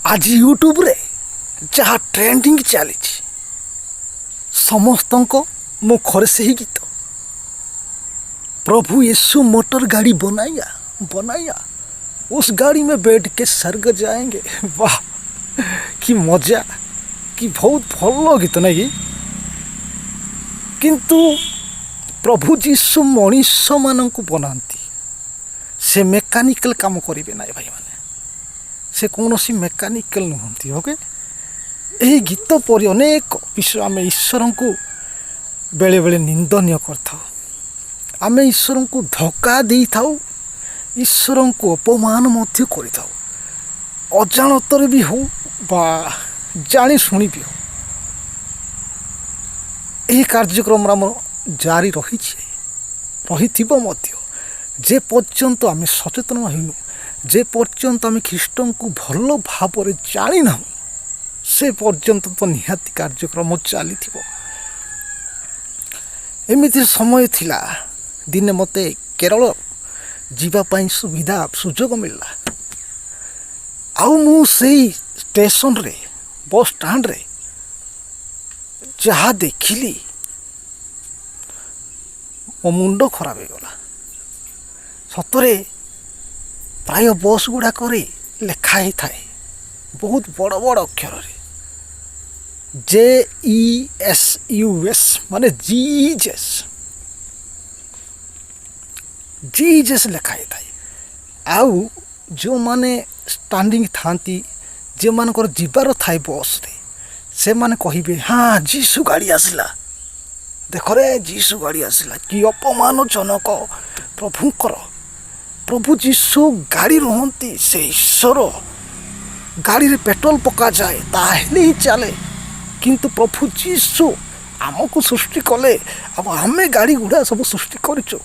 आज यूट्यूब रे जहाँ ट्रेंडिंग चली समस्त मुखर से ही गीत प्रभु यीशु मोटर गाड़ी बनाया बनाया उस गाड़ी में बैठ के स्वर्ग जाएंगे। वाह कि मजा कि बहुत भल गीत नहीं किंतु प्रभु जीशु मनीष मान बनाती से मेकानिकल काम करेंगे ना भाई मैंने से कौन सी मेकानिकल नुहति ओके यही गीत पर अनेक विषय आम ईश्वर को बेले बेले निंदनीय करथाउ आम ईश्वर को धक्का दे था ईश्वर को अपमान मध्य करिथाउ अजाणतर भी हो बा जानी शुणी भी हो यही कार्यक्रम आम जारी रही जे पर्यंत आम सचेतन होइनु जे पर्यंत आम ख्रीष्ट को भल भाव जानी ना से पर्यंत तो निहाती कार्यक्रम चली एमती समय थिला दिने मते केरल जीवापाई सुविधा सुजोग मिलला आउ मु सेई स्टेशन रे बस स्टैंड रे जहाँ देखिली मो मुंड खराब हो गला सतरे प्राय बस गुड़ाक लेखाई थाए बहुत बड़ बड़ अक्षर JESUS माने जीजस लेखाई थाए आउ जो माने स्टैंडिंग थांती जे मानकर जीवार थाए बस रे से माने कहिबे हाँ जीसु गाड़ी आसला देख रे जीसु गाड़ी आसला कि अपमानजनक प्रभुंकर प्रभु जीशु गाड़ी रुहती से ईश्वर गाड़ी रे पेट्रोल पका जाए ताहले ही चले किंतु प्रभु जीशु आमको सृष्टि कले अब आमे गाड़ी गुड़ा सब सृष्टि करिचो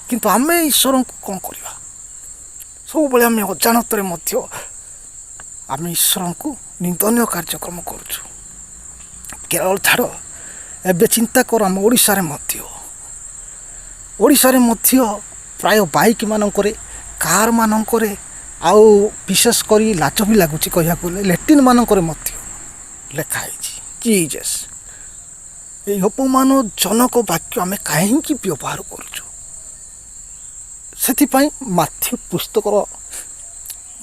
किंतु आमे ईश्वर को कौन करवा सब बेले आम अजाणत आम ईश्वर को निंदनीय कार्यक्रम करुचु केरल छाड़ एबे चिंता कर आम ओडिशा रे मध्य प्राय बाइक मानकरे कार मानकरे आउ विशेष करी लाच भी लगुच कह लैट्रिन मानकरे मध्य लेखाई जीजस ये अपमानजनक वाक्य आम कहीं व्यवहार करुचु से माथ्यू पुस्तक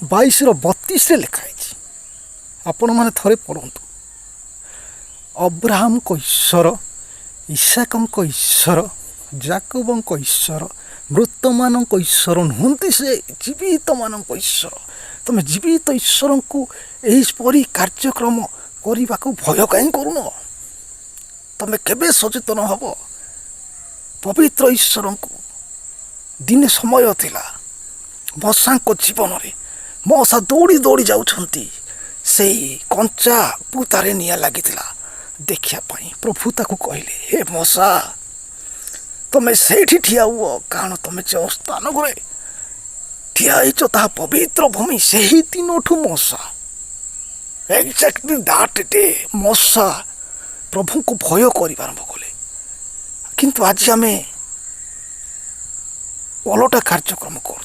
22:32 लेखाई आपण मैंने थरे पढ़तु अब्राहम को ईश्वर इसाक ईश्वर जाकोब ईश्वर मृत मान ईश्वर नुहति से जीवित मान ईश्वर तुम जीवित ईश्वर को यहीपरी कार्यक्रम करने को भय कहीं करुन तुम केबे सचेतन हब पवित्र ईश्वर को दिने समय थिला मशा जीवन में मशा दौड़ी दौड़ी जाउछंती से कंचा पुतारे निया लगी देखापी प्रभु ताकू कहले हे मशा तुम्हें से ठिया हुआ कारण तुम्हें जो स्थान को ठियाच ता पवित्र भूमि से ही 3ठू मशा एक्जाक्टली दैट डे मशा प्रभु को भय कर आरंभ कले किंतु आज आम अलटा कार्यक्रम कर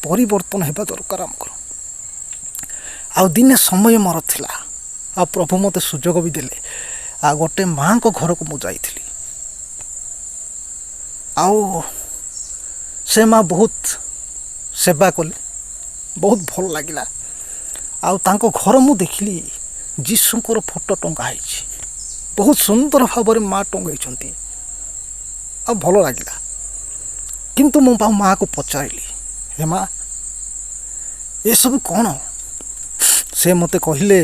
परिवर्तन होगा दरकार आमको आ दिने समय मोर थिला आ प्रभु मते सुजोग भी देले आ गोटे माँ को घर को मुझे आउ से माँ बहुत सेवा कले बहुत भल लगिला आउ तांको घर मु देखिली जीशुंकर फोटो टंगाई बहुत सुंदर भाव माँ टंगाई आ भल लगिला किंतु मो माँ को पचारिली हे माँ ये सब कौन से मते कहले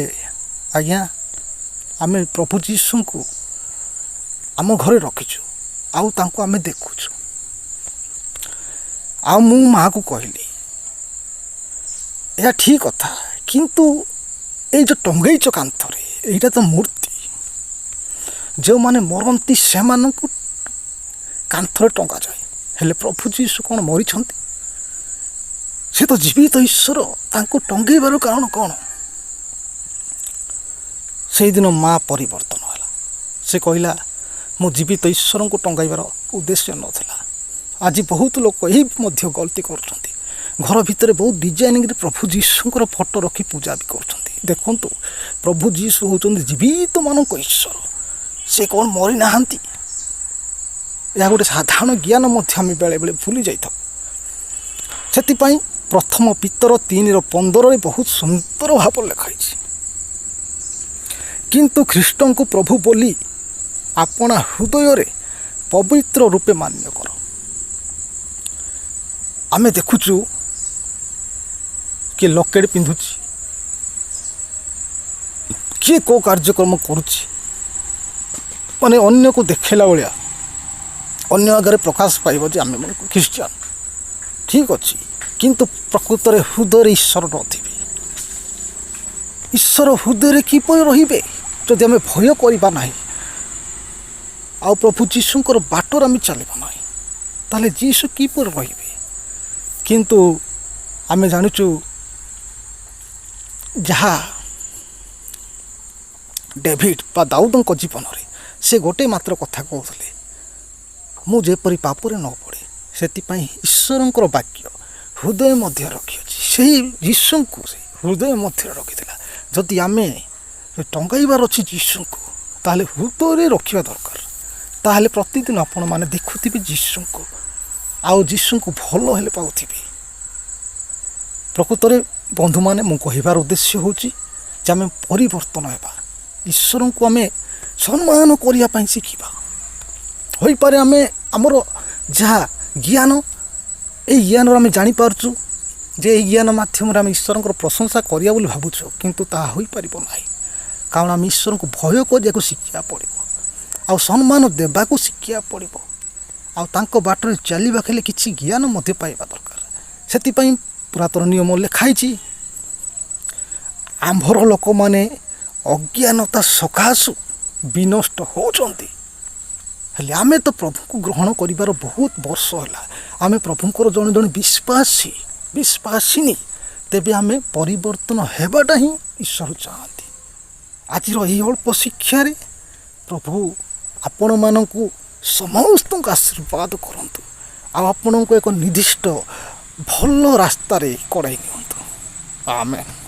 आज्ञा आमे प्रभु जीशु को आम घरे रखीचु आउ तांको आमे देखुचु आ मु माँ को कहली यह ठीक कथा किंतु ये जो टंगेच कांथरे यहाँ तो मूर्ति जो माने मरती से कांथरे टंगा जाए हेले प्रभु जीशु कौन मरी से तो जीवित ईश्वर तांको टंगेबार कारण कौन से दिन माँ परिवर्तन है से कहला मो जीवित ईश्वर को टंगाइबार उद्देश्य नथिला आज बहुत लोग यही गलती कर ଘର ଭିତରେ ବହୁତ ଡିଜାଇନିଂରେ ପ୍ରଭୁ ଯୀଶୁଙ୍କର ଫଟୋ ରଖି ପୂଜା ବି କରୁଛନ୍ତି। ଦେଖନ୍ତୁ, ପ୍ରଭୁ ଯୀଶୁ ହେଉଛନ୍ତି ଜୀବିତମାନଙ୍କ ଈଶ୍ୱର, ସେ କ'ଣ ମରିନାହାନ୍ତି? ଏହା ଗୋଟେ ସାଧାରଣ ଜ୍ଞାନ ମଧ୍ୟ ଆମେ ବେଳେବେଳେ ଭୁଲି ଯାଇଥାଉ। ସେଥିପାଇଁ ପ୍ରଥମ ପିତର 3:15 ବହୁତ ସୁନ୍ଦର ଭାବରେ ଲେଖା ହେଇଛି, କିନ୍ତୁ ଖ୍ରୀଷ୍ଟଙ୍କୁ ପ୍ରଭୁ ବୋଲି ଆପଣା ହୃଦୟରେ ପବିତ୍ର ରୂପେ ମାନ୍ୟ କର। ଆମେ ଦେଖୁଛୁ କିଏ ଲକେଟ୍ ପିନ୍ଧୁଛି, କିଏ କେଉଁ କାର୍ଯ୍ୟକ୍ରମ କରୁଛି, ମାନେ ଅନ୍ୟକୁ ଦେଖେଇଲା ଭଳିଆ ଅନ୍ୟ ଆଗରେ ପ୍ରକାଶ ପାଇବ ଯେ ଆମେ ମାନେ ଖ୍ରୀଷ୍ଟିଆନ। ଠିକ୍ ଅଛି, କିନ୍ତୁ ପ୍ରକୃତରେ ହୃଦୟରେ ଈଶ୍ୱର ନଥିବେ। ଈଶ୍ୱର ହୃଦୟରେ କିପରି ରହିବେ ଯଦି ଆମେ ଭୟ କରିବା ନାହିଁ, ଆଉ ପ୍ରଭୁ ଯୀଶୁଙ୍କର ବାଟରେ ଆମେ ଚାଲିବା ନାହିଁ, ତାହେଲେ ଯୀଶୁ କିପରି ରହିବେ? କିନ୍ତୁ ଆମେ ଜାଣୁଛୁ ଯାହା ଡେଭିଡ୍ ବା ଦାଉଦଙ୍କ ଜୀବନରେ ସେ ଗୋଟେ ମାତ୍ର କଥା କହୁଥିଲେ, ମୁଁ ଯେପରି ପାପରେ ନ ପଡ଼େ, ସେଥିପାଇଁ ଈଶ୍ୱରଙ୍କର ବାକ୍ୟ ହୃଦୟ ମଧ୍ୟ ରଖିଅଛି। ସେହି ଯୀଶୁଙ୍କୁ ସେ ହୃଦୟ ମଧ୍ୟରେ ରଖିଥିଲା। ଯଦି ଆମେ ଟଙ୍ଗାଇବାର ଅଛି ଯୀଶୁଙ୍କୁ, ତାହେଲେ ହୃଦୟରେ ରଖିବା ଦରକାର। ତାହେଲେ ପ୍ରତିଦିନ ଆପଣମାନେ ଦେଖୁଥିବେ ଯୀଶୁଙ୍କୁ, ଆଉ ଯୀଶୁଙ୍କୁ ଭଲ ହେଲେ ପାଉଥିବେ। ପ୍ରକୃତରେ ବନ୍ଧୁମାନେ, ମୁଁ କହିବାର ଉଦ୍ଦେଶ୍ୟ ହେଉଛି ଯେ ଆମେ ପରିବର୍ତ୍ତନ ହେବା, ଈଶ୍ୱରଙ୍କୁ ଆମେ ସମ୍ମାନ କରିବା ପାଇଁ ଶିଖିବା। ହୋଇପାରେ ଆମେ ଆମର ଯାହା ଜ୍ଞାନ, ଏହି ଜ୍ଞାନରୁ ଆମେ ଜାଣିପାରୁଛୁ ଯେ ଏହି ଜ୍ଞାନ ମାଧ୍ୟମରେ ଆମେ ଈଶ୍ୱରଙ୍କର ପ୍ରଶଂସା କରିବା ବୋଲି ଭାବୁଛୁ, କିନ୍ତୁ ତାହା ହୋଇପାରିବ ନାହିଁ। କାରଣ ଆମେ ଈଶ୍ୱରଙ୍କୁ ଭୟ କରିବାକୁ ଶିଖିବାକୁ ପଡ଼ିବ, ଆଉ ସମ୍ମାନ ଦେବାକୁ ଶିଖିବାକୁ ପଡ଼ିବ, ଆଉ ତାଙ୍କ ବାଟରେ ଚାଲିବାକୁ ହେଲେ କିଛି ଜ୍ଞାନ ମଧ୍ୟ ପାଇବା ଦରକାର। ସେଥିପାଇଁ ପୁରାତନ ନିୟମ ଲେଖା ହେଇଛି, ଆମ୍ଭର ଲୋକମାନେ ଅଜ୍ଞାନତା ସକାଶୁ ବିନଷ୍ଟ ହେଉଛନ୍ତି। ହେଲେ ଆମେ ତ ପ୍ରଭୁଙ୍କୁ ଗ୍ରହଣ କରିବାର ବହୁତ ବର୍ଷ ହେଲା, ଆମେ ପ୍ରଭୁଙ୍କର ଜଣେ ଜଣେ ବିଶ୍ୱାସିନୀ, ତେବେ ଆମେ ପରିବର୍ତ୍ତନ ହେବାଟା ହିଁ ଈଶ୍ୱର ଚାହାନ୍ତି। ଆଜିର ଏହି ଅଳ୍ପ ଶିକ୍ଷାରେ ପ୍ରଭୁ ଆପଣମାନଙ୍କୁ ସମସ୍ତଙ୍କୁ ଆଶୀର୍ବାଦ କରନ୍ତୁ, ଆଉ ଆପଣଙ୍କୁ ଏକ ନିର୍ଦ୍ଦିଷ୍ଟ ଭଲ ରାସ୍ତାରେ କଢ଼ାଇ ନିଅନ୍ତୁ। ଆମେନ୍।